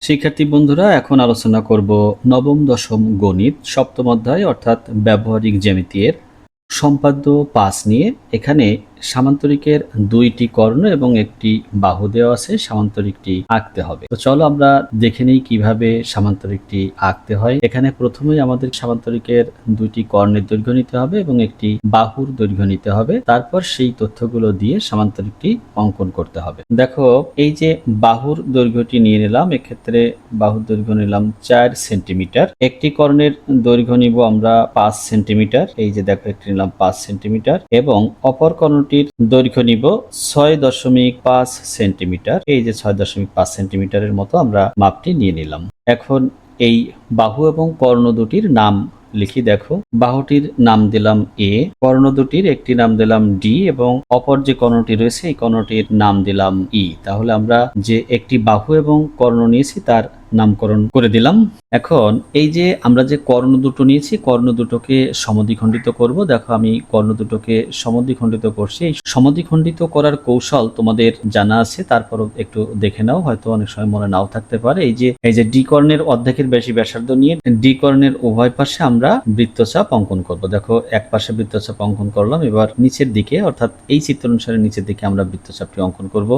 শিক্ষার্থী বন্ধুরা, এখন আলোচনা করব নবম দশম গণিত সপ্তম অধ্যায় অর্থাৎ ব্যবহারিক জ্যামিতি এর সম্পাদ্য 5 নিয়ে। এখানে সামান্তরিকের দুইটি কর্ণ এবং একটি বাহু দেওয়া আছে, সামান্তরিকটি আঁকতে হবে। তো চলো আমরা দেখে নিই কিভাবে সামান্তরিকটি আঁকতে হয়। এখানে প্রথমেই আমাদের সামান্তরিকের দুইটি কর্ণের দৈর্ঘ্য নিতে হবে এবং একটি বাহুর দৈর্ঘ্য নিতে হবে, তারপর সেই তথ্যগুলো দিয়ে সামান্তরিকটি অঙ্কন করতে হবে। দেখো, এই যে বাহুর দৈর্ঘ্যটি নিয়ে নিলাম, এক্ষেত্রে বাহুর দৈর্ঘ্য নিলাম 4 সেন্টিমিটার। একটি কর্ণের দৈর্ঘ্য নিব আমরা 5 সেন্টিমিটার। এই যে দেখো, একটি নিলাম 5 সেন্টিমিটার এবং অপর কর্ণটির দৈর্ঘ্য নিব 6.5 সেন্টিমিটার। এই যে 6.5 সেন্টিমিটারের মতো আমরা মাপটি নিয়ে নিলাম। এখন এই বাহু এবং কর্ণ দুটির নাম লিখি। দেখো, বাহুটির নাম দিলাম এ, কর্ণ দুটির একটি নাম দিলাম ডি এবং অপর যে কর্ণটি রয়েছে এই কর্ণটির নাম দিলাম ই। তাহলে আমরা যে একটি বাহু এবং কর্ণ নিয়েছি তার নামকরণ করে দিলাম। এখন এই যে আমরা যে কর্ণ দুটো নিয়েছি, কর্ণ দুটোকে সমদ্বিখণ্ডিত করব। দেখো, আমি কর্ণ দুটোকে সমদ্বিখণ্ডিত করছি। এই সমদ্বিখণ্ডিত করার কৌশল তোমাদের জানা আছে, তারপরও একটু দেখে নাও, হয়তো অনেক সময় মনে নাও থাকতে পারে। এই যে ডি কর্ণের অর্ধেকের বেশি ব্যাসার্ধ নিয়ে ডি কর্ণের উভয় পাশে আমরা বৃত্তচাপ অঙ্কন করব। দেখো, এক পাশে বৃত্তচাপ অঙ্কন করলাম, এবার নিচের দিকে অর্থাৎ এই চিত্র অনুসারে নিচের দিকে আমরা বৃত্তচাপটি অঙ্কন করব।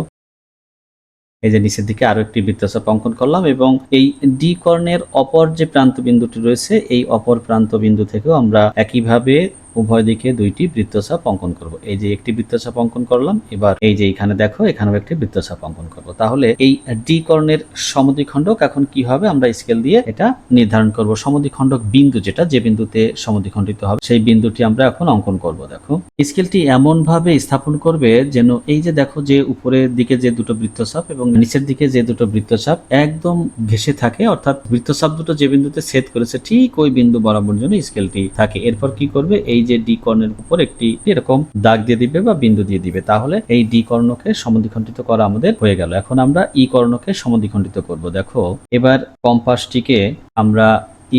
এই যে নিচের দিকে আরো একটি বৃত্তচাপ অঙ্কন করলাম এবং এই ডি কর্ণের অপর যে প্রান্ত বিন্দুটি রয়েছে এই অপর প্রান্ত বিন্দু থেকেও আমরা একইভাবে উভয় দিকে দুইটি বৃত্তচাপ অঙ্কন করব। এই যে একটি বৃত্তচাপ অঙ্কন করলাম, এবার এই যে এখানে দেখো, এখানেও একটি বৃত্তচাপ অঙ্কন করব। তাহলে এই ডি কর্ণের সমদ্বিখণ্ডক এখন কি হবে, আমরা স্কেল দিয়ে এটা নির্ধারণ করব। সমদ্বিখণ্ডক বিন্দু যেটা, যে বিন্দুতে সমদ্বিখণ্ডিত হবে সেই বিন্দুটি আমরা এখন অঙ্কন করব। দেখো, স্কেলটি এমন ভাবে স্থাপন করবে যেন এই যে দেখো, যে উপরের দিকে যে দুটো বৃত্তচাপ এবং নিচের দিকে যে দুটো বৃত্তচাপ একদম ঘেঁষে থাকে, অর্থাৎ বৃত্তচাপ দুটো যে বিন্দুতে ছেদ করেছে ঠিক ওই বিন্দু বরাবর যেন স্কেলটি থাকে। এরপর কি করবে, এই যে ডি কর্ণের উপর একটি এরকম দাগ দিয়ে দিবে বা বিন্দু দিয়ে দিবে। তাহলে এই ডি কর্ণকে সমদ্বিখণ্ডিত করা আমাদের হয়ে গেল। এখন আমরা ই কর্ণকে সমদ্বিখণ্ডিত করব। দেখো, এবার কম্পাসটিকে আমরা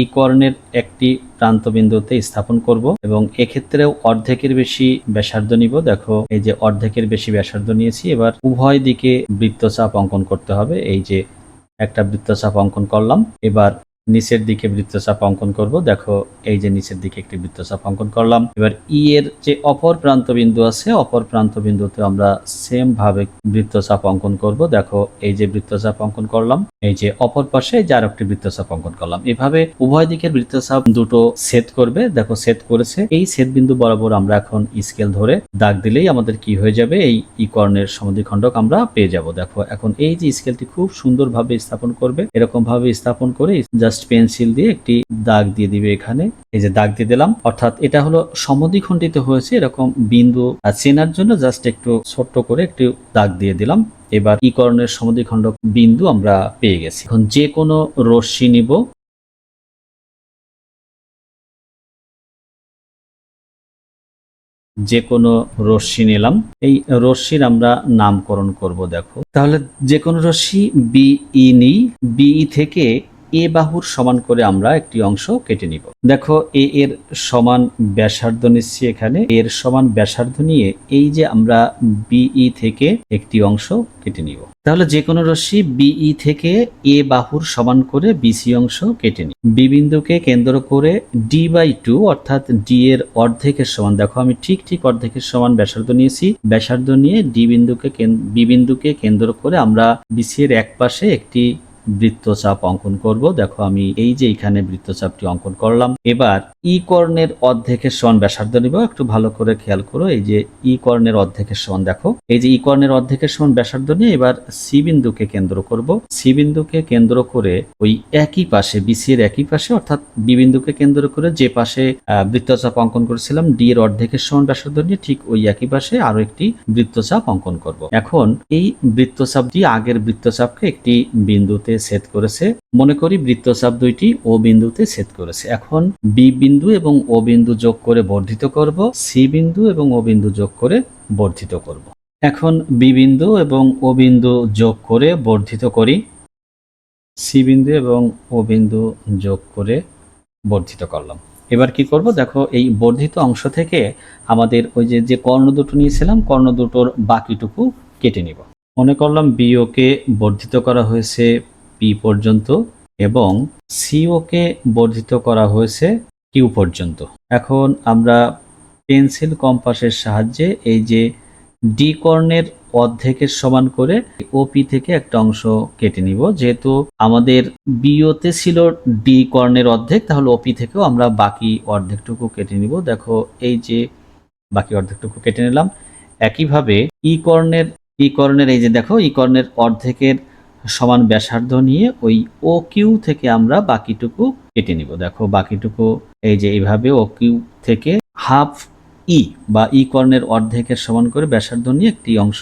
ই কর্ণের একটি প্রান্ত বিন্দুতে স্থাপন করব এবং এক্ষেত্রেও অর্ধেকের বেশি ব্যাসার্ধ নিব। দেখো, এই যে অর্ধেকের বেশি ব্যাসার্ধ নিয়েছি, এবার উভয় দিকে বৃত্তচাপ অঙ্কন করতে হবে। এই যে একটা বৃত্তচাপ অঙ্কন করলাম, এবার নিচের দিকে বৃত্তচাপ অঙ্কন করব। দেখো, এই যে নিচের দিকে একটি বৃত্তচাপ অঙ্কন করলাম। এবার ই এর যে অপর প্রান্ত বিন্দু আছে, অপর প্রান্ত বিন্দুতে আমরা সেম ভাবে বৃত্তচাপ অঙ্কন করব। দেখো, এই যে বৃত্তচাপ অঙ্কন করলাম, এই যে অপর পাশে যে আর একটি বৃত্তচাপ অঙ্কন করলাম। এভাবে উভয় দিকের বৃত্তচাপ দুটো ছেদ করবে। দেখো, ছেদ করেছে। এই ছেদ বিন্দু বরাবর আমরা এখন স্কেল ধরে দাগ দিলেই আমাদের কি হয়ে যাবে, এই ই কর্ণের সমদ্বিখণ্ডক আমরা পেয়ে যাব। দেখো, এখন এই যে স্কেলটি খুব সুন্দরভাবে স্থাপন করবে, এরকম ভাবে স্থাপন করে জাস্ট পেন্সিল দিয়ে একটি দাগ দিয়ে দিবে এখানে। এই যে দাগ দিয়ে দিলাম, অর্থাৎ এটা হলো সমদ্বিখণ্ডিত হয়েছে এরকম বিন্দু চেনার জন্য জাস্ট একটু ছোট্ট করে একটু দাগ দিয়ে দিলাম। এবার ই কর্ণের সমদ্বিখণ্ডক বিন্দু আমরা পেয়ে গেছি। এখন যে কোনো রশ্মি নিব। যে কোনো রশ্মি নিলাম, এই রশ্মির আমরা নামকরণ করব। দেখো, তাহলে যে কোনো রশ্মি বিই নিই, বিই থেকে এ বাহুর সমান করে আমরা একটি অংশ কেটে নিব। দেখো, এ এর সমান ব্যাসার্ধ নিচ্ছি, এখানে এর সমান ব্যাসার্ধ নিয়ে এই যে আমরা বিই থেকে একটি অংশ কেটে নিব। তাহলে যে কোনো রশ্মি বিই থেকে এ বাহুর সমান করে বিসি অংশ কেটে নিই। বি বিন্দুকে কেন্দ্র করে d/2 অর্থাৎ ডি এর অর্ধেকের সমান, দেখো আমি ঠিক অর্ধেকের সমান ব্যাসার্ধ নিয়েছি। ব্যাসার্ধ নিয়ে বি বিন্দুকে কেন্দ্র করে আমরা বিসি এর এক পাশে একটি বৃত্তচাপ অঙ্কন করব। দেখো, আমি এই যে এখানে বৃত্তচাপটি অঙ্কন করলাম। এবার ই কর্ণের অর্ধেকের সমান ব্যাসার্ধ নিব। একটু ভালো করে খেয়াল করো, এই যে ই কর্ণের অর্ধেকের সমান, দেখো এই যে ই কর্ণের অর্ধেকের সমান ব্যাসার্ধ নিয়ে এবার সি বিন্দুকে কেন্দ্র করব। সি বিন্দুকে কেন্দ্র করে ওই একই পাশে, বিসি এর একই পাশে অর্থাৎ বি বিন্দুকে কেন্দ্র করে যে পাশে বৃত্তচাপ অঙ্কন করেছিলাম ডি এর অর্ধেকের সমান ব্যাসার্ধ নিয়ে ঠিক ওই একই পাশে আরো একটি বৃত্তচাপ অঙ্কন করব। এখন এই বৃত্তচাপটি আগের বৃত্তচাপকে একটি বিন্দুতে ছেদ করেছে। মনে করি বৃত্তচাপ দুইটি ও বিন্দুতে ছেদ করেছে। এখন বি বিন্দু এবং ও বিন্দু যোগ করে বর্ধিত করব, সি বিন্দু এবং ও বিন্দু যোগ করে বর্ধিত করব। এখন বি বিন্দু এবং ও বিন্দু যোগ করে বর্ধিত করি, সি বিন্দু এবং ও বিন্দু যোগ করে বর্ধিত করলাম। এবার কি করব, দেখো এই বর্ধিত অংশ থেকে আমাদের ওই যে কর্ণ দুটো নিয়েছিলাম, কর্ণ দুটোর বাকিটুকু কেটে নিব। মনে করলাম বিও কে বর্ধিত করা হয়েছে পি পর্যন্ত এবং সিওকে বর্ধিত করা হয়েছে কিউ পর্যন্ত। এখন আমরা পেন্সিল কম্পাসের সাহায্যে এই যে ডি কর্ণের অর্ধেকের সমান করে ওপি থেকে একটা অংশ কেটে নিব। যেহেতু আমাদের বিওতে ছিল ডি কর্ণের অর্ধেক, তাহলে ওপি থেকেও আমরা বাকি অর্ধেকটুকু কেটে নিব। দেখো এই যে বাকি অর্ধেকটুকু কেটে নিলাম। একইভাবে ই কর্ণের এই যে দেখো ই কর্ণের অর্ধেকের সমান ব্যাসার্ধ নিয়ে ওই ও কিউ থেকে আমরা বাকিটুকু কেটে নিব। দেখো বাকিটুকু এই যে এইভাবে ও কিউ থেকে হাফ ই বা ই কর্ণের অর্ধেকের সমান করে ব্যাসার্ধ নিয়ে একটি অংশ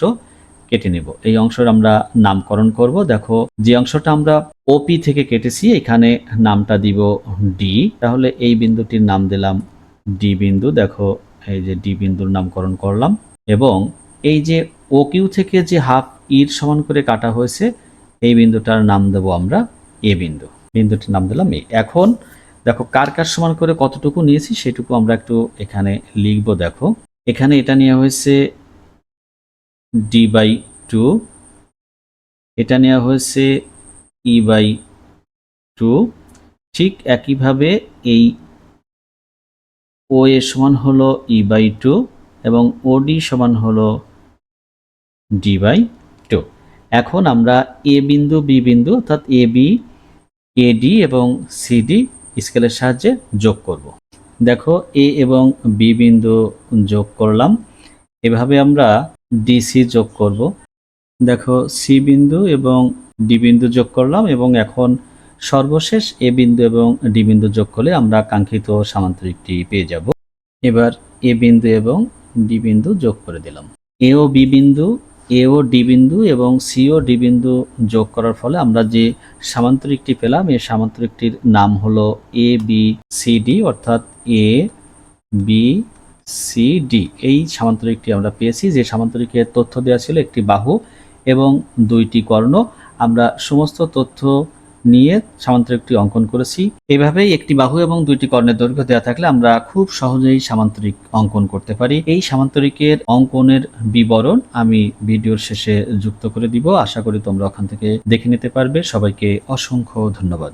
কেটে নেব। এই অংশের আমরা নামকরণ করব। দেখো যে অংশটা আমরা ওপি থেকে কেটেছি এখানে নামটা দিব ডি, তাহলে এই বিন্দুটির নাম দিলাম ডি বিন্দু। দেখো এই যে ডি বিন্দুর নামকরণ করলাম এবং এই যে ও কিউ থেকে যে হাফ ইর সমান করে কাটা হয়েছে এই বিন্দুটার নাম দেব আমরা এ বিন্দু। বিন্দুটির নাম দিলাম এ। এখন দেখো কার কার সমান করে কতটুকু নিয়েছি সেটুকু আমরা একটু এখানে লিখব। দেখো এখানে এটা নেওয়া হয়েছে d/2, এটা নেওয়া হয়েছে e/2। ঠিক একইভাবে এই ও এ সমান হলো e/2 এবং ওডি সমান হলো d/2। এখন আমরা এ বিন্দু বি বিন্দু অর্থাৎ এ বি এডি এবং সিডি স্কেলের সাহায্যে যোগ করব। দেখো এ এবং বি বিন্দু যোগ করলাম। এভাবে আমরা ডিসি যোগ করব। দেখো সি বিন্দু এবং ডি বিন্দু যোগ করলাম এবং এখন সর্বশেষ এ বিন্দু এবং ডি বিন্দু যোগ করলে আমরা কাঙ্ক্ষিত সামান্তরিকটি পেয়ে যাব। এবার এ বিন্দু এবং ডি বিন্দু যোগ করে দিলাম। এ ও বি বিন্দু, এ ও ডি বিন্দু এবং সি ও ডি বিন্দু যোগ করার ফলে আমরা যে সামান্তরিকটি পেলাম এই সামান্তরিকটির নাম হলো এ বি সি ডি, অর্থাৎ এ বি সি ডি। এই সামান্তরিকটি আমরা পেয়েছি। যে সামান্তরিকের তথ্য দেওয়া ছিল একটি বাহু এবং দুইটি কর্ণ। আমরা সমস্ত তথ্য নিয়ে সামান্তরিকটি অঙ্কন করেছি। এভাবেই একটি বাহু এবং দুইটি কর্ণের দৈর্ঘ্য দেওয়া থাকলে আমরা খুব সহজেই সামান্তরিক অঙ্কন করতে পারি। এই সামান্তরিকের অঙ্কনের বিবরণ আমি ভিডিওর শেষে যুক্ত করে দিব। আশা করি তোমরা ওখান থেকে দেখে নিতে পারবে। সবাইকে অসংখ্য ধন্যবাদ।